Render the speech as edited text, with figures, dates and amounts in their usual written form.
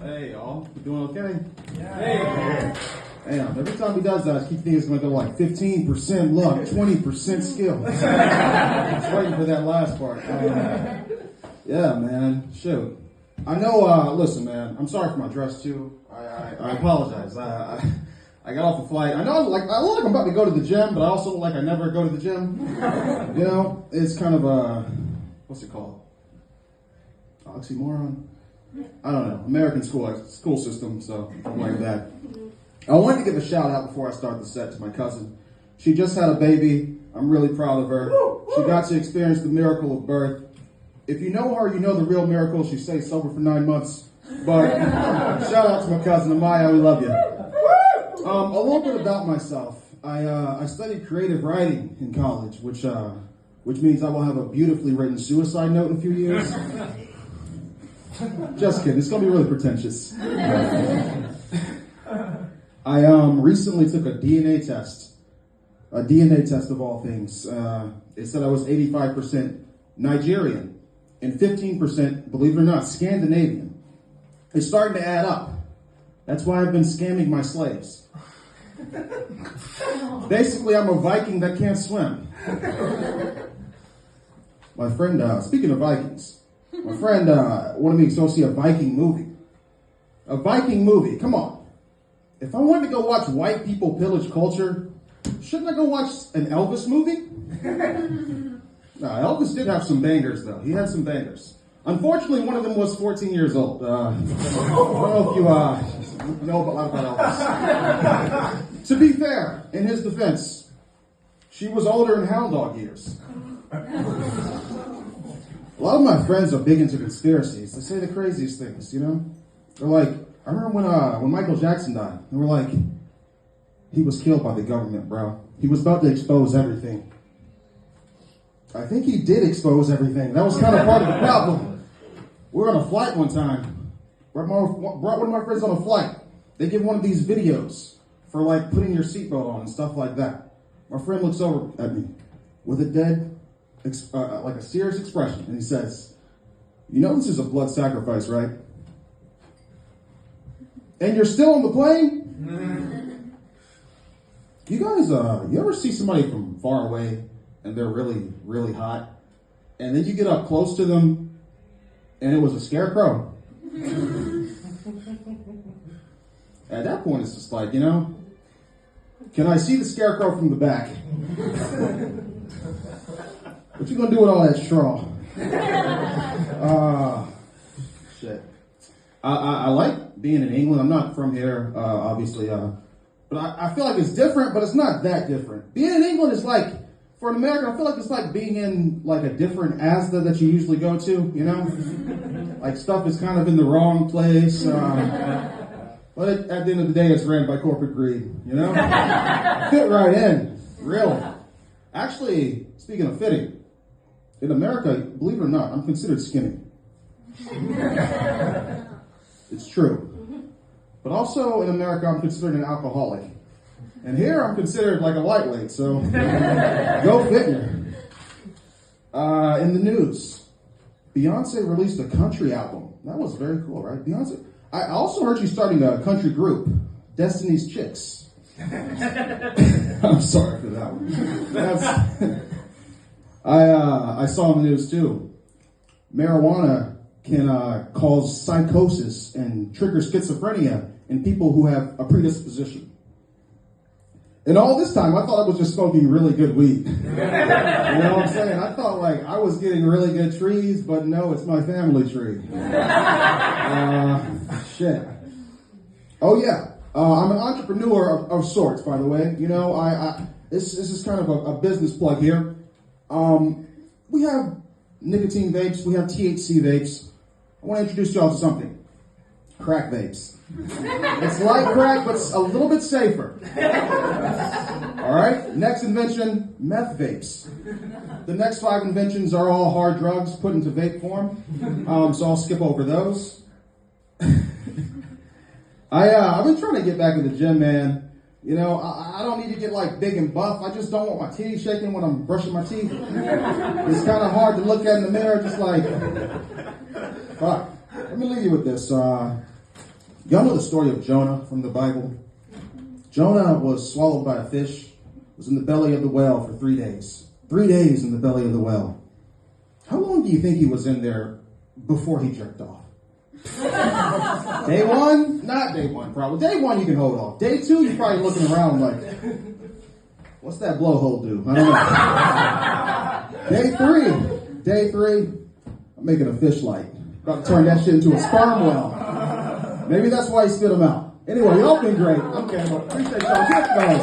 Hey, y'all. You doing okay? Yeah. Damn, every time he does that, I keep thinking it's going to go like 15% luck, 20% skill. I was waiting for that last part. Yeah, man. Shoot. I know, listen, man, I'm sorry for my dress, too. I apologize. I got off the flight. I know, I look like I'm about to go to the gym, but I also look like I never go to the gym. You know, it's kind of a, what's it called? Oxymoron? I don't know. American school system, so something like that. I wanted to give a shout out before I start the set to my cousin. She just had a baby. I'm really proud of her. She got to experience the miracle of birth. If you know her, you know the real miracle. She stayed sober for 9 months. But shout out to my cousin Amaya. We love you. A little bit about myself. I studied creative writing in college, which means I will have a beautifully written suicide note in a few years. Just kidding. It's going to be really pretentious. I recently took a DNA test. A DNA test of all things. It said I was 85% Nigerian and 15%, believe it or not, Scandinavian. It's starting to add up. That's why I've been scamming my slaves. Basically, I'm a Viking that can't swim. My friend, speaking of Vikings, my friend wanted me to go see a Viking movie. A Viking movie, come on. If I wanted to go watch white people pillage culture, shouldn't I go watch an Elvis movie? No, Elvis did have some bangers, though. He had some bangers. Unfortunately, one of them was 14 years old. I don't know if you know a lot about Elvis. To be fair, in his defense, she was older in hound dog years. A lot of my friends are big into conspiracies. They say the craziest things, you know? They're like, I remember when Michael Jackson died, they were like, he was killed by the government, bro. He was about to expose everything. I think he did expose everything. That was kind of part of the problem. We were on a flight one time. Brought one of my friends on a flight. They give one of these videos for like putting your seatbelt on and stuff like that. My friend looks over at me with a dead, like a serious expression, and he says, "You know this is a blood sacrifice, right? And you're still on the plane?" You guys, you ever see somebody from far away and they're really, really hot, and then you get up close to them and it was a scarecrow? At that point, it's just like, you know, can I see the scarecrow from the back? What you gonna do with all that straw? Shit. I like being in England. I'm not from here, obviously, but I feel like it's different, but it's not that different. Being in England is like, for an American, I feel like it's like being in like a different Asda that you usually go to, you know? Like stuff is kind of in the wrong place. But at the end of the day, it's ran by corporate greed, you know? Fit right in, really. Actually, speaking of fitting, in America, believe it or not, I'm considered skinny. It's true. But also in America, I'm considered an alcoholic. And here, I'm considered like a lightweight, so go figure. In the news, Beyonce released a country album. That was very cool, right? Beyonce. I also heard she's starting a country group, Destiny's Chicks. I'm sorry for that one. I saw in the news too. Marijuana can cause psychosis and trigger schizophrenia in people who have a predisposition. And all this time, I thought I was just smoking really good weed. You know what I'm saying? I thought like I was getting really good trees, but no, it's my family tree. Shit. Oh yeah, I'm an entrepreneur of sorts, by the way. You know, this is kind of a business plug here. We have nicotine vapes, we have THC vapes. I want to introduce y'all to something. Crack vapes. It's like crack, but it's a little bit safer. All right, next invention, meth vapes. The next 5 inventions are all hard drugs put into vape form, so I'll skip over those. I've been trying to get back in the gym, man. You know, I don't need to get like big and buff. I just don't want my titties shaking when I'm brushing my teeth. It's kind of hard to look at in the mirror, just like, fuck. Let me leave you with this. Y'all know the story of Jonah from the Bible? Jonah was swallowed by a fish, was in the belly of the whale for 3 days. 3 days in the belly of the whale. How long do you think he was in there before he jerked off? Day one? Not day one, probably. Day one you can hold off. Day two, you're probably looking around like, what's that blowhole do? I don't know. Day three, I'm making a fish light. About to turn that shit into a sperm well. Maybe that's why he spit them out. Anyway, y'all been great. Okay, well, appreciate y'all. Get those.